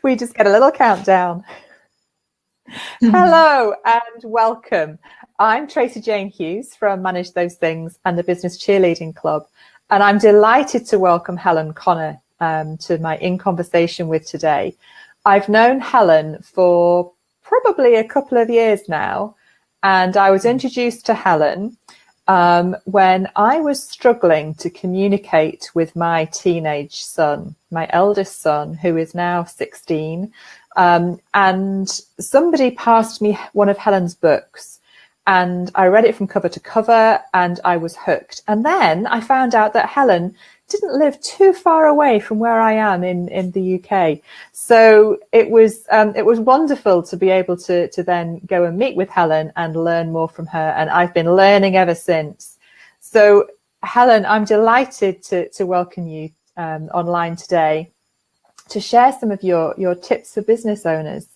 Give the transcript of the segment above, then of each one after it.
We just get a little countdown. Hello and welcome. I'm Tracey-Jane Hughes from Manage Those Things and the Business Cheerleading Club, and I'm delighted to welcome Helyn Connerr to my In Conversation with today. I've known Helyn for probably a couple of years now, and I was introduced to Helyn when I was struggling to communicate with my teenage son, my eldest son, who is now 16. And somebody passed me one of Helyn's books, and I read it from cover to cover, and I was hooked. And then I found out that Helyn didn't live too far away from where I am in the UK. So it was wonderful to be able to then go and meet with Helyn and learn more from her. And I've been learning ever since. So Helyn, I'm delighted to welcome you online today to share some of your tips for business owners.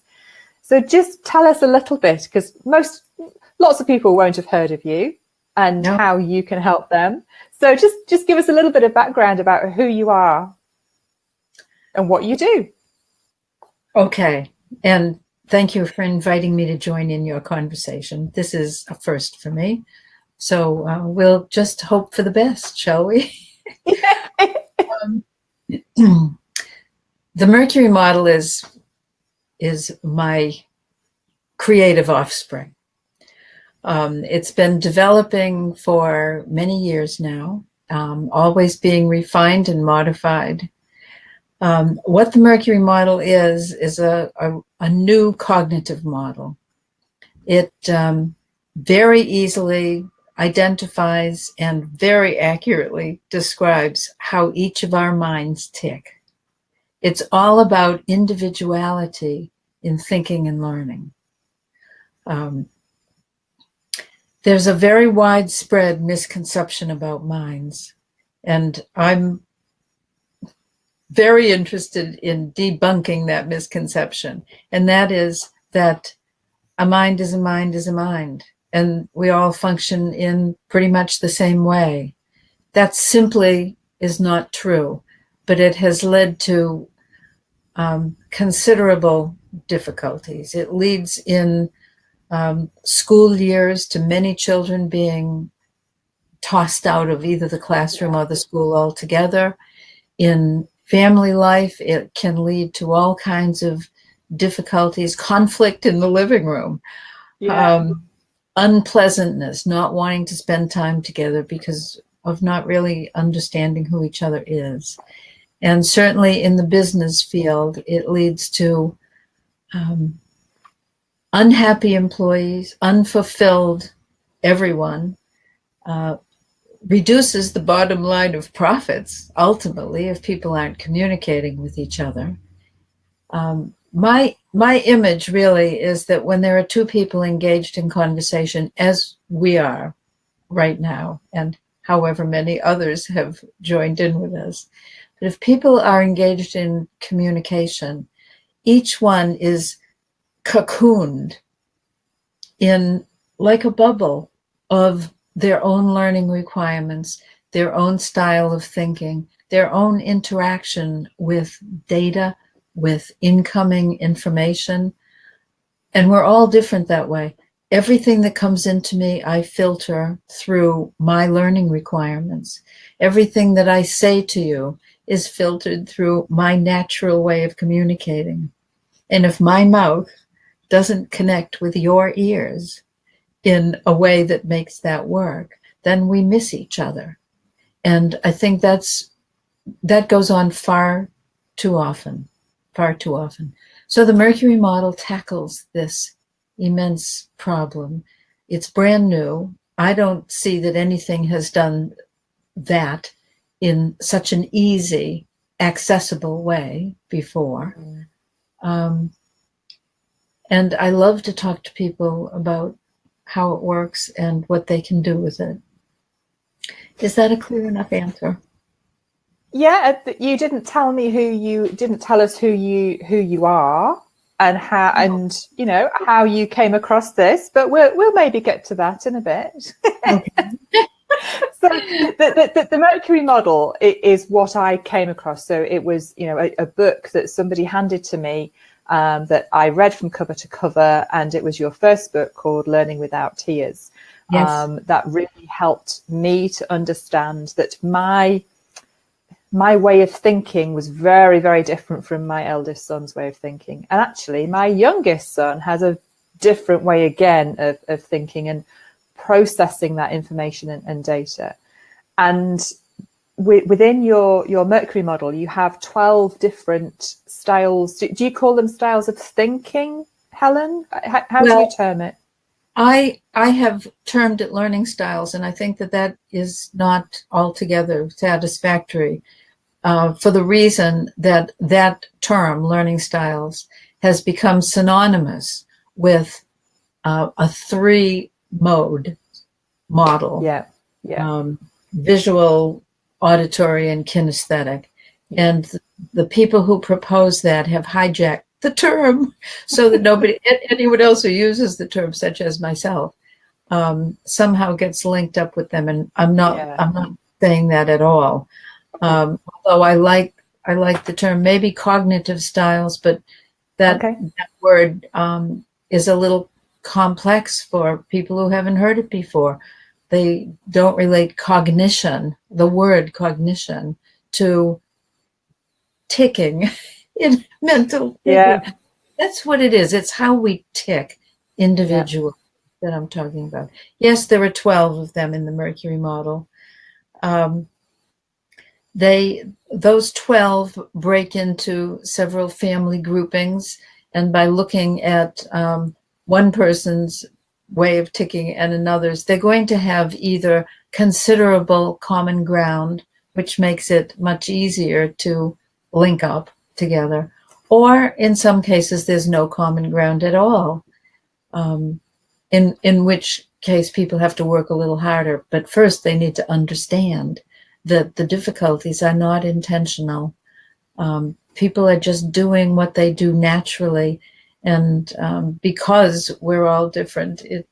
So just tell us a little bit, because lots of people won't have heard of you and how you can help them. So just give us a little bit of background about who you are and what you do. Okay. And thank you for inviting me to join in your conversation. This is a first for me. So we'll just hope for the best, shall we? The Mercury Model is my creative offspring. It's been developing for many years now, always being refined and modified. What the Mercury Model is a new cognitive model. It very easily identifies and very accurately describes how each of our minds tick. It's all about individuality in thinking and learning. There's a very widespread misconception about minds, and I'm very interested in debunking that misconception. And that is that a mind is a mind is a mind, and we all function in pretty much the same way. That simply is not true, but it has led to considerable difficulties. It leads in school years to many children being tossed out of either the classroom or the school altogether. In family life, it can lead to all kinds of difficulties, conflict in the living room, unpleasantness, not wanting to spend time together because of not really understanding who each other is. And certainly in the business field, it leads to unhappy employees, unfulfilled everyone, reduces the bottom line of profits, ultimately, if people aren't communicating with each other. My image really is that when there are two people engaged in conversation, as we are right now, and however many others have joined in with us, but if people are engaged in communication, each one is cocooned in like a bubble of their own learning requirements, their own style of thinking, their own interaction with data, with incoming information. And we're all different that way. Everything that comes into me, I filter through my learning requirements. Everything that I say to you is filtered through my natural way of communicating. And if my mouth doesn't connect with your ears in a way that makes that work, then we miss each other. And I think that goes on far too often. So the Mercury Model tackles this immense problem. It's brand new. I don't see that anything has done that in such an easy, accessible way before. And I love to talk to people about how it works and what they can do with it. Is that a clear enough answer? Yeah, you didn't tell us who you are and how, and you know how you came across this, but we'll maybe get to that in a bit. Okay. So the Mercury model is what I came across. So it was, a book that somebody handed to me that I read from cover to cover, and it was your first book called Learning Without Tears. Yes. That really helped me to understand that my way of thinking was very, very different from my eldest son's way of thinking. And actually, my youngest son has a different way again of thinking and processing that information and data. And within your Mercury model, you have 12 different styles. Do you call them styles of thinking, Helyn? How do you term it? I have termed it learning styles, and I think that is not altogether satisfactory for the reason that term, learning styles, has become synonymous with a 3-mode model. Yeah. Visual, auditory, and kinesthetic. And the people who propose that have hijacked the term so that anyone else who uses the term, such as myself, somehow gets linked up with them. And I'm not saying that at all. Although I like the term, maybe cognitive styles, but that word is a little complex for people who haven't heard it before. They don't relate cognition, the word cognition, to ticking in mental thinking. Yeah. That's what it is. It's how we tick individually that I'm talking about. Yes, there are 12 of them in the Mercury model. Those 12 break into several family groupings, and by looking at one person's way of ticking and another's, they're going to have either considerable common ground, which makes it much easier to link up together, or in some cases there's no common ground at all, in which case people have to work a little harder. But first they need to understand that the difficulties are not intentional. People are just doing what they do naturally, and because we're all different, it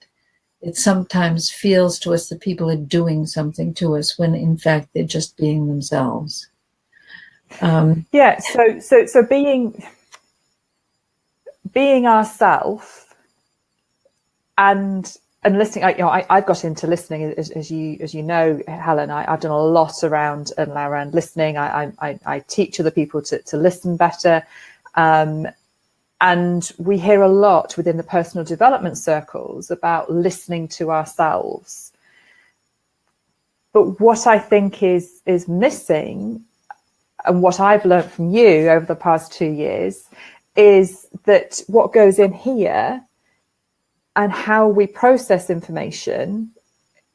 sometimes feels to us that people are doing something to us when in fact they're just being themselves. So being ourselves and listening. I got into listening, as you know, Helyn. I've done a lot around listening. I teach other people to listen better, and we hear a lot within the personal development circles about listening to ourselves. But what I think is missing, and what I've learned from you over the past 2 years, is that what goes in here and how we process information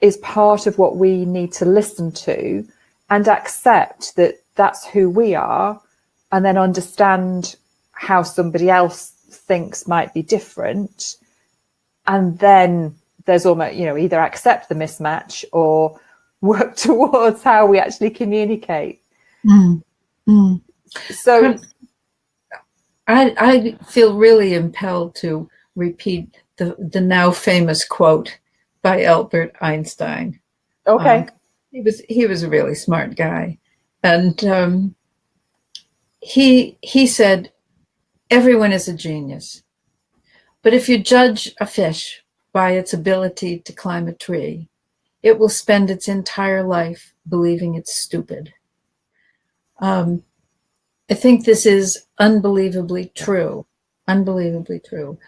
is part of what we need to listen to and accept that that's who we are, and then understand how somebody else thinks might be different. And then there's almost, either accept the mismatch or work towards how we actually communicate. So I feel really impelled to repeat the now famous quote by Albert Einstein. Okay. He was a really smart guy, and he said, "Everyone is a genius, but if you judge a fish by its ability to climb a tree, it will spend its entire life believing it's stupid." I think this is unbelievably true. Unbelievably true.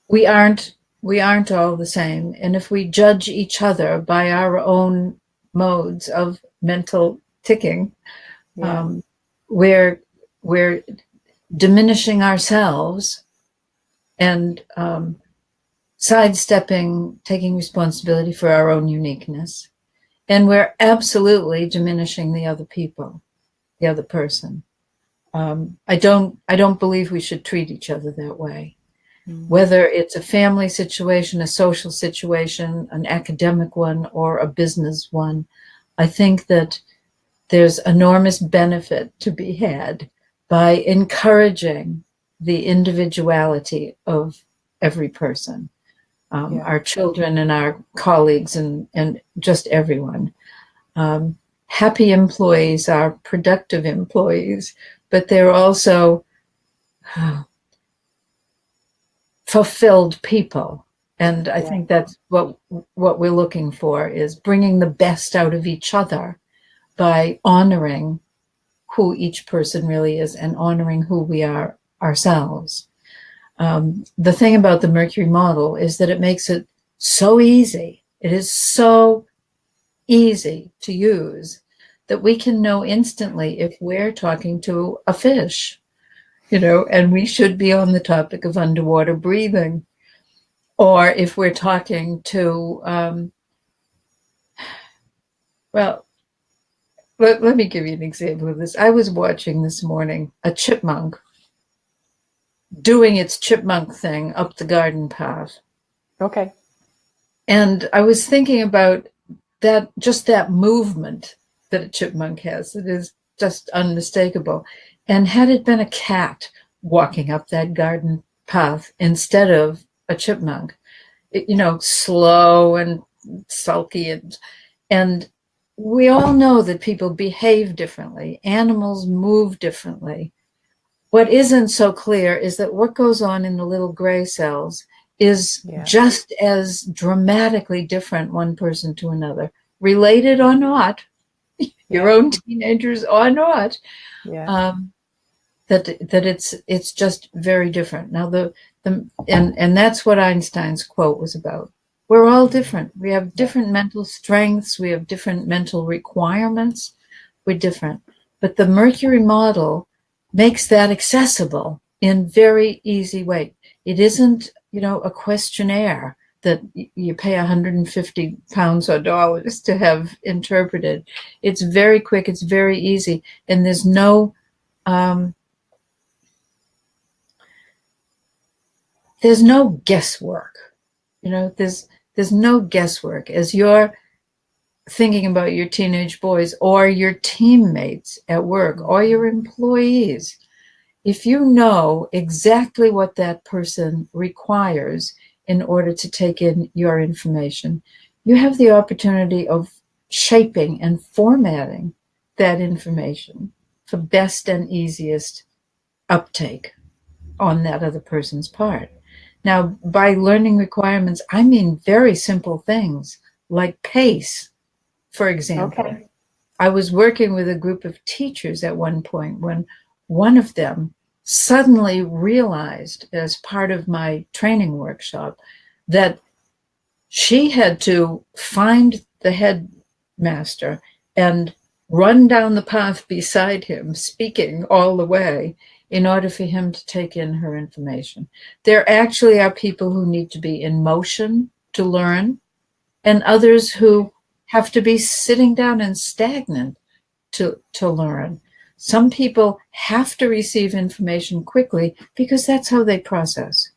We aren't all the same, and if we judge each other by our own modes of mental ticking, we're diminishing ourselves and sidestepping taking responsibility for our own uniqueness, and we're absolutely diminishing the other people, the other person. I don't believe we should treat each other that way. Whether it's a family situation, a social situation, an academic one, or a business one, I think that there's enormous benefit to be had by encouraging the individuality of every person. our children and our colleagues and just everyone. Happy employees are productive employees, but they're also fulfilled people. And I think that's what we're looking for, is bringing the best out of each other by honoring who each person really is and honoring who we are ourselves. The thing about the Mercury model is that it makes it so easy. It is so easy to use that we can know instantly if we're talking to a fish, and we should be on the topic of underwater breathing, or if we're talking to, well, let me give you an example of this. I was watching this morning a chipmunk doing its chipmunk thing up the garden path. Okay. And I was thinking about that movement that a chipmunk has. It is just unmistakable. And had it been a cat walking up that garden path instead of a chipmunk, slow and sulky, and we all know that people behave differently. Animals move differently. What isn't so clear is that what goes on in the little gray cells is just as dramatically different one person to another, related or not, your own teenagers or not. That it's just very different. Now and that's what Einstein's quote was about. We're all different. We have different mental strengths. We have different mental requirements. We're different. But the Mercury model makes that accessible in very easy way. It isn't, a questionnaire that you pay 150 pounds or dollars to have interpreted. It's very quick. It's very easy. And there's no guesswork. There's no guesswork as you're thinking about your teenage boys or your teammates at work or your employees. If you know exactly what that person requires in order to take in your information, you have the opportunity of shaping and formatting that information for best and easiest uptake on that other person's part. Now, by learning requirements, I mean very simple things like pace, for example. Okay. I was working with a group of teachers at one point when one of them suddenly realized, as part of my training workshop, that she had to find the headmaster and run down the path beside him, speaking all the way, in order for him to take in her information. There actually are people who need to be in motion to learn, and others who have to be sitting down and stagnant to learn. Some people have to receive information quickly because that's how they process.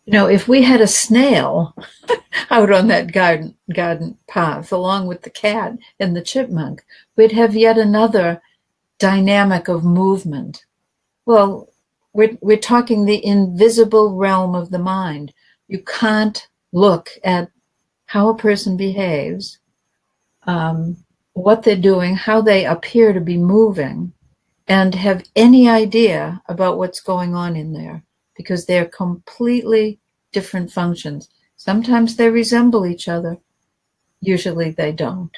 If we had a snail out on that garden path, along with the cat and the chipmunk, we'd have yet another dynamic of movement. Well, we're talking the invisible realm of the mind. You can't look at how a person behaves, what they're doing, how they appear to be moving, and have any idea about what's going on in there, because they're completely different functions. Sometimes they resemble each other. Usually they don't.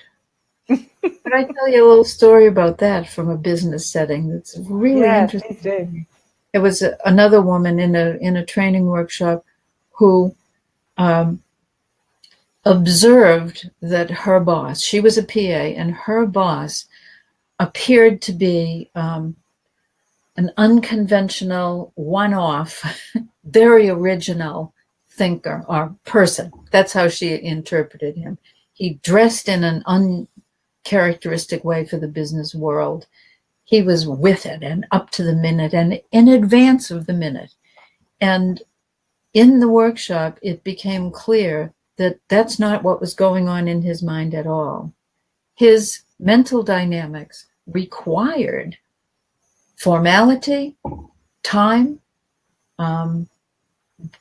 But I tell you a little story about that from a business setting that's really interesting. It was another woman in a training workshop who observed that her boss, she was a PA, and her boss appeared to be an unconventional, one-off, very original thinker or person. That's how she interpreted him. He dressed in an uncharacteristic way for the business world. He was with it and up to the minute and in advance of the minute. And in the workshop, it became clear that that's not what was going on in his mind at all. His mental dynamics required formality, time,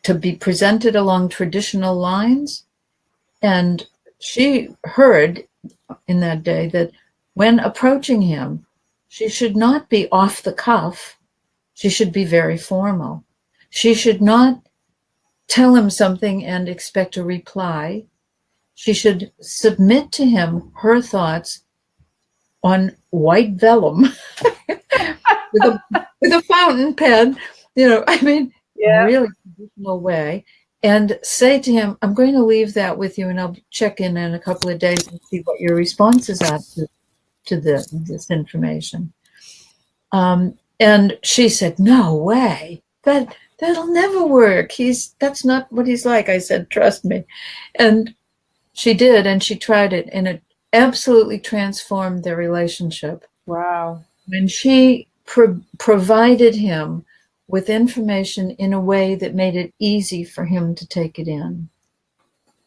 to be presented along traditional lines. And she heard in that day that when approaching him, she should not be off the cuff. She should be very formal. She should not tell him something and expect a reply. She should submit to him her thoughts on white vellum with a fountain pen, really traditional way, and say to him, I'm going to leave that with you and I'll check in a couple of days and see what your responses are to this information. And she said, no way, that'll never work. That's not what he's like. I said, trust me. And she did, and she tried it, and it absolutely transformed their relationship. Wow. When she provided him with information in a way that made it easy for him to take it in,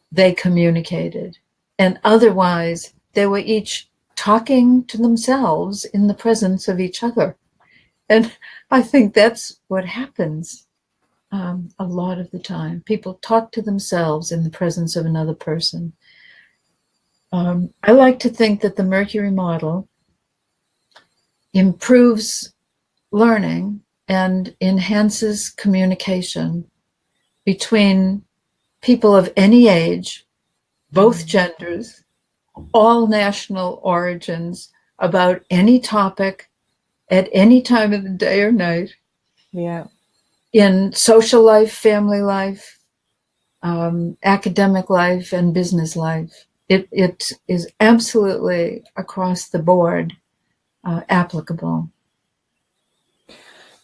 they communicated. And otherwise, they were each talking to themselves in the presence of each other. And I think that's what happens a lot of the time. People talk to themselves in the presence of another person. I like to think that the Mercury model improves learning and enhances communication between people of any age, both genders, all national origins, about any topic at any time of the day or night. Yeah. In social life, family life, academic life, and business life. It is absolutely across the board applicable.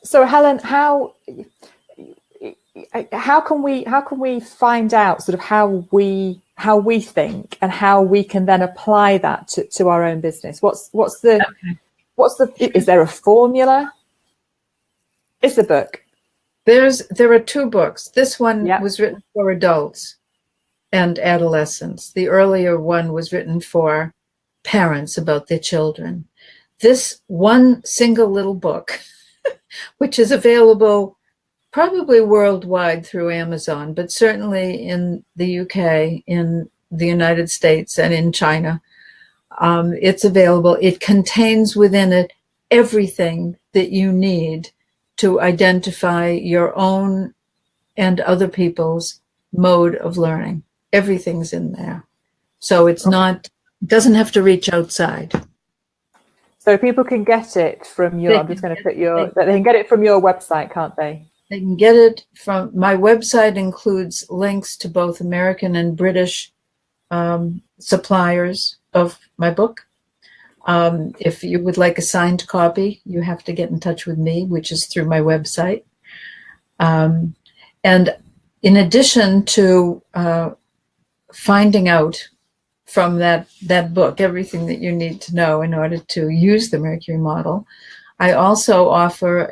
So Helen, how can we find out sort of how we think and how we can then apply that to our own business? Is there a formula? It's a book. There are two books. This one was written for adults and adolescents. The earlier one was written for parents about their children. This one single little book, which is available probably worldwide through Amazon, but certainly in the UK, in the United States, and in China, it's available. It contains within it everything that you need to identify your own and other people's mode of learning. Everything's in there. So it doesn't have to reach outside. So people can get it from they can get it from your website, can't they? They can get it from my website. Includes links to both American and British suppliers of my book. If you would like a signed copy, you have to get in touch with me, which is through my website. And in addition to finding out from that book everything that you need to know in order to use the Mercury model, I also offer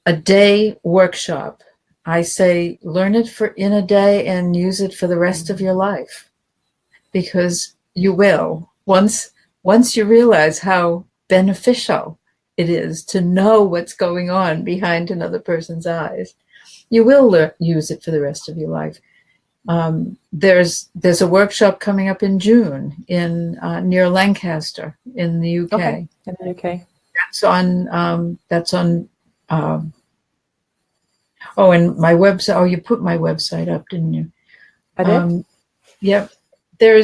a day workshop. I say learn it in a day and use it for the rest of your life, because you will. Once you realize how beneficial it is to know what's going on behind another person's eyes, you will use it for the rest of your life. There's a workshop coming up in June in near Lancaster in the UK. Okay, in the UK. That's on. And my website. Oh, you put my website up, didn't you? I did. Yep. There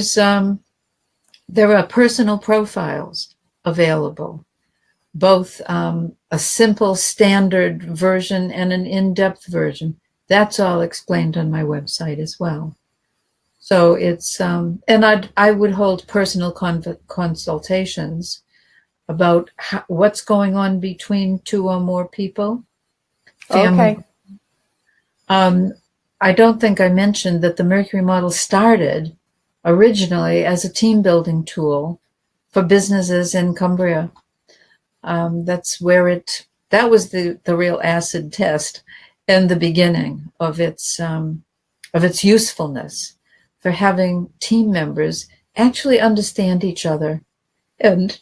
are personal profiles available, both a simple standard version and an in-depth version. That's all explained on my website as well. So it's, and I would hold personal consultations about what's going on between two or more people. Family. Okay. I don't think I mentioned that the Mercury model started originally as a team building tool for businesses in Cumbria. That was the real acid test and the beginning of its usefulness for having team members actually understand each other. And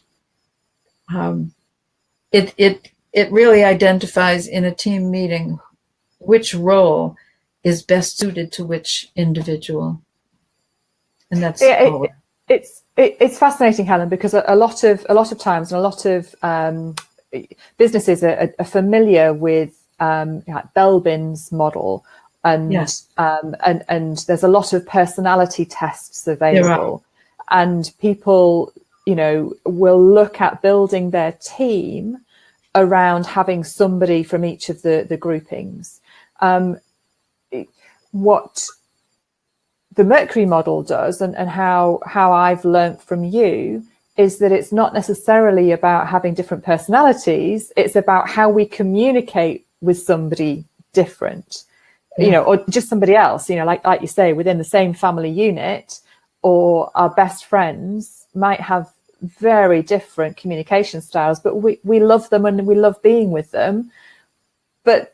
it really identifies in a team meeting which role is best suited to which individual. And that's it's fascinating, Helen, because a lot of times and a lot of businesses are familiar with Belbin's model, and yes. And there's a lot of personality tests available, and people, will look at building their team around having somebody from each of the groupings. What the Mercury model does, and how I've learnt from you, is that it's not necessarily about having different personalities. It's about how we communicate with somebody different, or just somebody else, like you say, within the same family unit, or our best friends might have very different communication styles, but we love them and we love being with them. But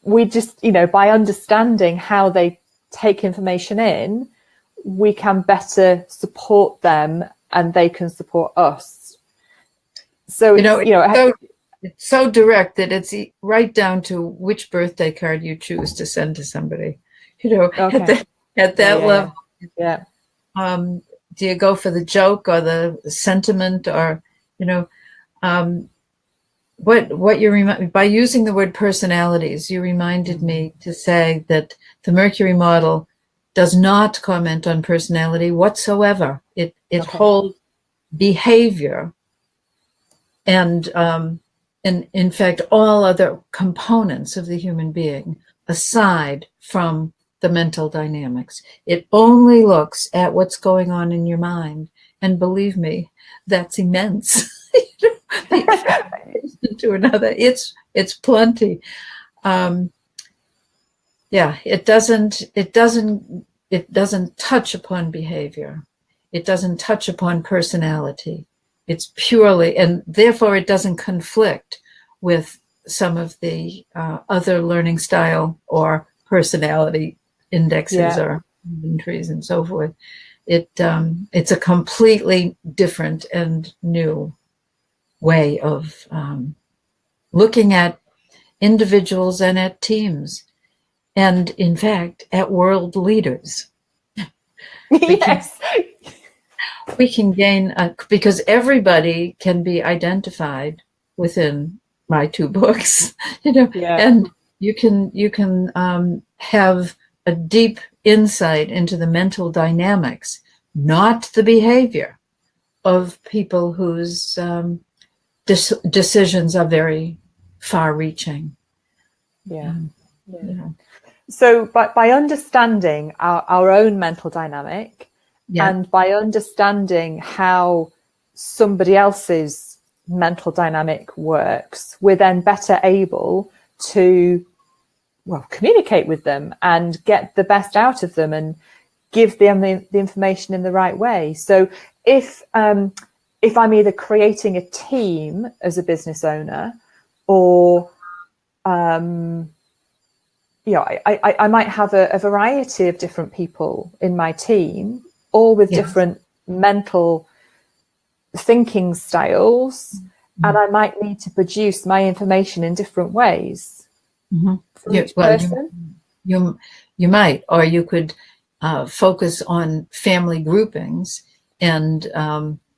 we just, by understanding how they take information in, we can better support them and they can support us. So it's so direct that it's right down to which birthday card you choose to send to somebody. Okay. At that level. Yeah. Do you go for the joke or the sentiment, or what you by using the word personalities, you reminded me to say that the Mercury model does not comment on personality whatsoever. It holds behavior and in fact all other components of the human being aside from the mental dynamics. It only looks at what's going on in your mind, and believe me, that's immense. To another, it's plenty. It doesn't touch upon behavior. It doesn't touch upon personality. It's purely, and therefore it doesn't conflict with some of the other learning style or personality indexes or inventories and so forth. It's a completely different and new way of looking at individuals and at teams, and in fact at world leaders. Yes. We can gain because everybody can be identified within my two books, and you can have a deep insight into the mental dynamics, not the behavior of people whose decisions are very far-reaching. So by understanding our own mental dynamic, and by understanding how somebody else's mental dynamic works, we're then better able to communicate with them and get the best out of them and give them the information in the right way. So if I'm either creating a team as a business owner, or I might have a variety of different people in my team, all with different mental thinking styles, and I might need to produce my information in different ways. For each person. You might, or you could focus on family groupings and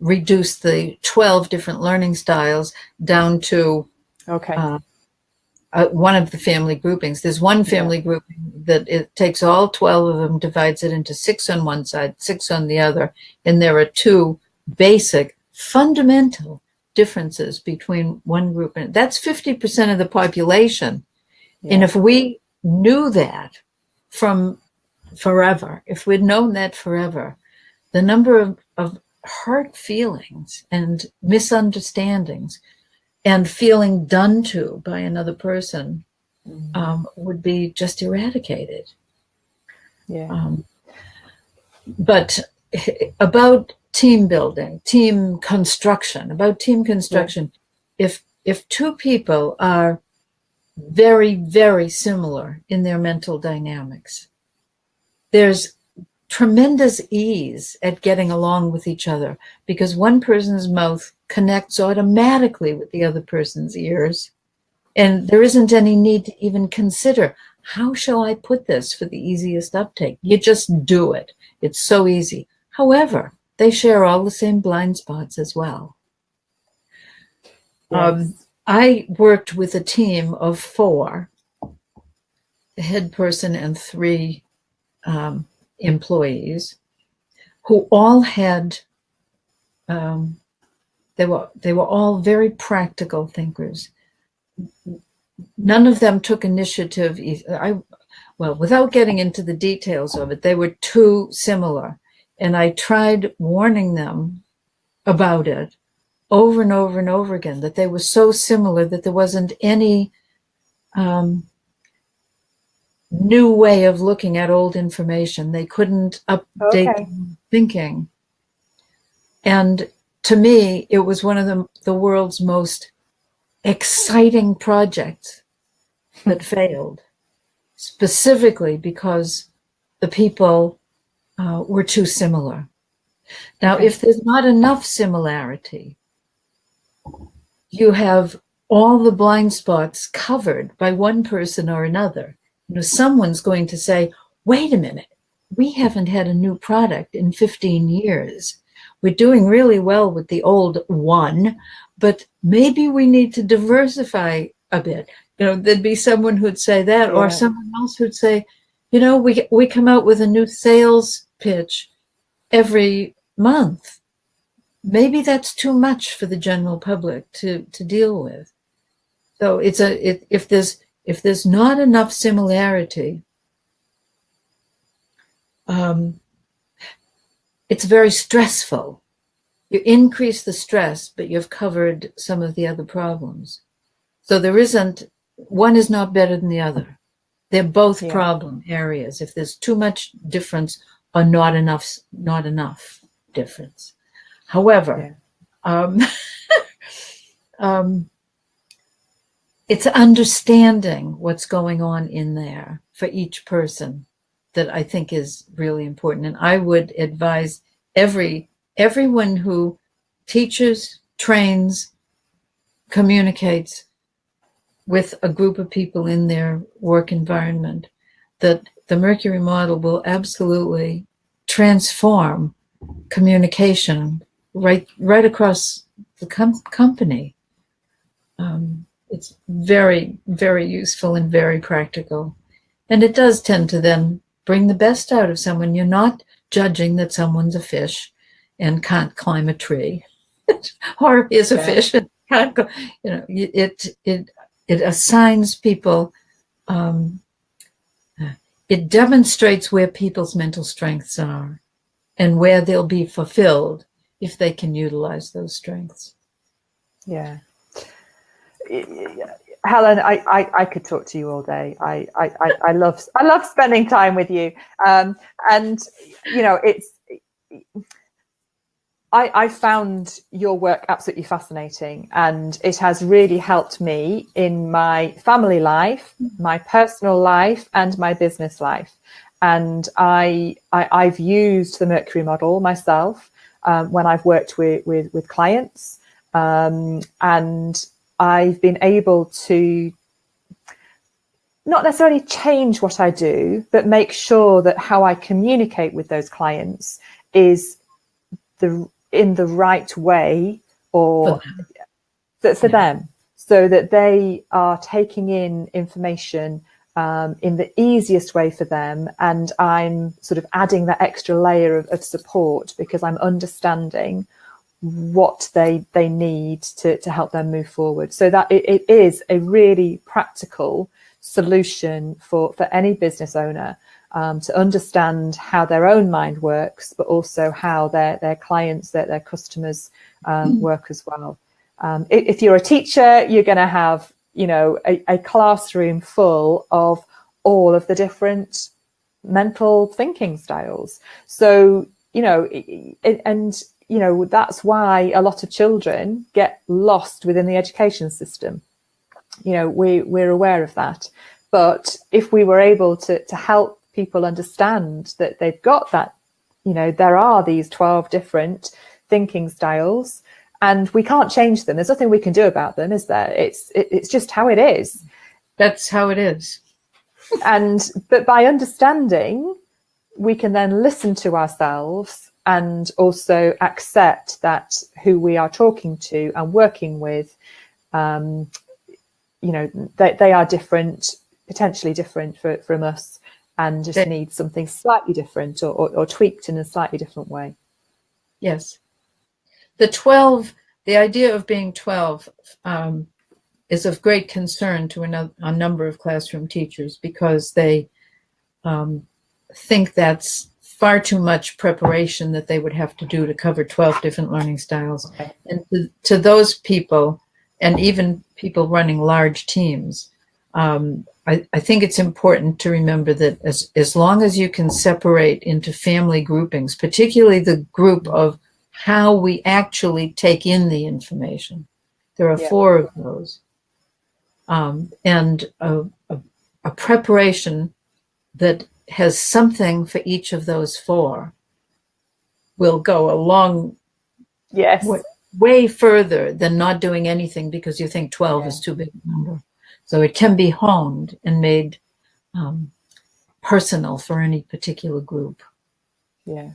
reduce the 12 different learning styles down to one of the family groupings. There's one family grouping that it takes all 12 of them, divides it into 6 on one side, 6 on the other, and there are 2 basic fundamental differences between one group and that's 50% of the population. And if we knew that from forever, if we'd known that forever, the number of hurt feelings and misunderstandings and feeling done to by another person would be just eradicated. But about team building, team construction, if 2 people are very, very similar in their mental dynamics, there's tremendous ease at getting along with each other because one person's mouth connects automatically with the other person's ears. And there isn't any need to even consider, how shall I put this for the easiest uptake? You just do it. It's so easy. However, they share all the same blind spots as well. Yes. I worked with a team of 4, the head person and 3 employees, who all had, they were all very practical thinkers. None of them took initiative. Without getting into the details of it, they were too similar. And I tried warning them about it over and over and over again, that they were so similar that there wasn't any new way of looking at old information. They couldn't update thinking. And to me, it was one of the world's most exciting projects that failed, specifically because the people were too similar. Now, if there's not enough similarity, you have all the blind spots covered by one person or another. Someone's going to say, wait a minute, we haven't had a new product in 15 years. We're doing really well with the old one, but maybe we need to diversify a bit. There'd be someone who'd say that, or someone else who'd say, we come out with a new sales pitch every month. Maybe that's too much for the general public to deal with. So if there's not enough similarity, it's very stressful. You increase the stress, but you've covered some of the other problems. So one is not better than the other. They're both problem areas. If there's too much difference or not enough difference. However, it's understanding what's going on in there for each person that I think is really important. And I would advise everyone who teaches, trains, communicates with a group of people in their work environment, that the Mercury model will absolutely transform communication right across the company. It's very, very useful and very practical. And it does tend to then bring the best out of someone. You're not judging that someone's a fish and can't climb a tree, or is a fish and can't go. It assigns people. It demonstrates where people's mental strengths are, and where they'll be fulfilled if they can utilize those strengths. Yeah. Helyn, I could talk to you all day. I love spending time with you. I found your work absolutely fascinating, and it has really helped me in my family life, my personal life, and my business life. And I've used the Mercury model myself when I've worked with clients, and I've been able to not necessarily change what I do, but make sure that how I communicate with those clients is in the right way, or for them, so that they are taking in information in the easiest way for them. And I'm sort of adding that extra layer of support, because I'm understanding what they need to help them move forward. So that it is a really practical solution for any business owner to understand how their own mind works, but also how their clients, their customers work as well. If you're a teacher, you're going to have a classroom full of all of the different mental thinking styles. So that's why a lot of children get lost within the education system. We're aware of that. But if we were able to help people understand that they've got that, there are these 12 different thinking styles, and we can't change them. There's nothing we can do about them, is there? It's just how it is. That's how it is. But by understanding, we can then listen to ourselves and also accept that who we are talking to and working with, they are different, potentially different from us, and just need something slightly different or tweaked in a slightly different way. Yes. The idea of being 12 is of great concern to a number of classroom teachers, because they think that's far too much preparation that they would have to do to cover 12 different learning styles. And to those people, and even people running large teams, I think it's important to remember that as long as you can separate into family groupings, particularly the group of how we actually take in the information, there are 4 of those, and a preparation that has something for each of those 4 will go a long way further than not doing anything because you think 12 is too big a number. So it can be honed and made personal for any particular group. Yeah.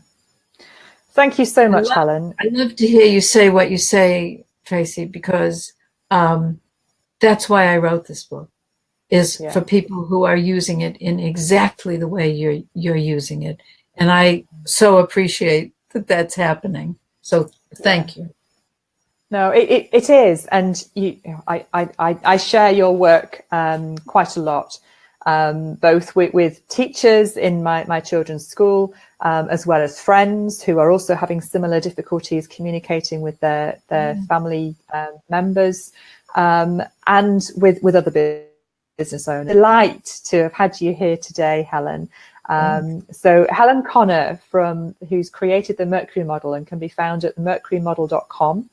Thank you so much, Helyn. I love to hear you say what you say, Tracy, because that's why I wrote this book, is for people who are using it in exactly the way you're using it. And I so appreciate that that's happening. So thank you. No, it is. And I share your work quite a lot, both with teachers in my children's school, as well as friends who are also having similar difficulties communicating with their family members, and with other business owners. Delight to have had you here today, Helyn. So Helyn Connerr, who's created the Mercury Model and can be found at mercurymodel.com.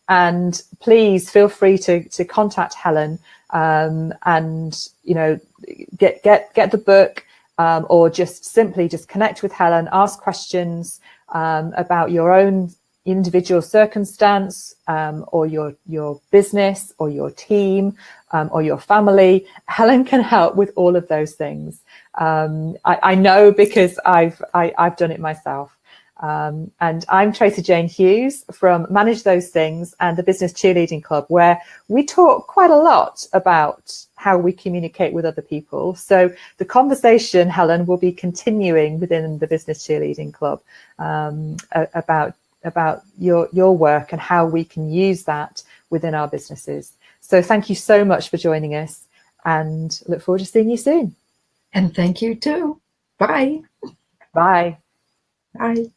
And please feel free to contact Helyn, and get the book, or just connect with Helyn, ask questions about your own individual circumstance, or your business or your team, or your family. Helyn can help with all of those things. I know because I've done it myself. And I'm Tracey-Jane Hughes from Manage Those Things and the Business Cheerleading Club, where we talk quite a lot about how we communicate with other people. So the conversation, Helyn, will be continuing within the Business Cheerleading Club, about your work and how we can use that within our businesses. So thank you so much for joining us, and look forward to seeing you soon. And thank you too. Bye. Bye. Bye.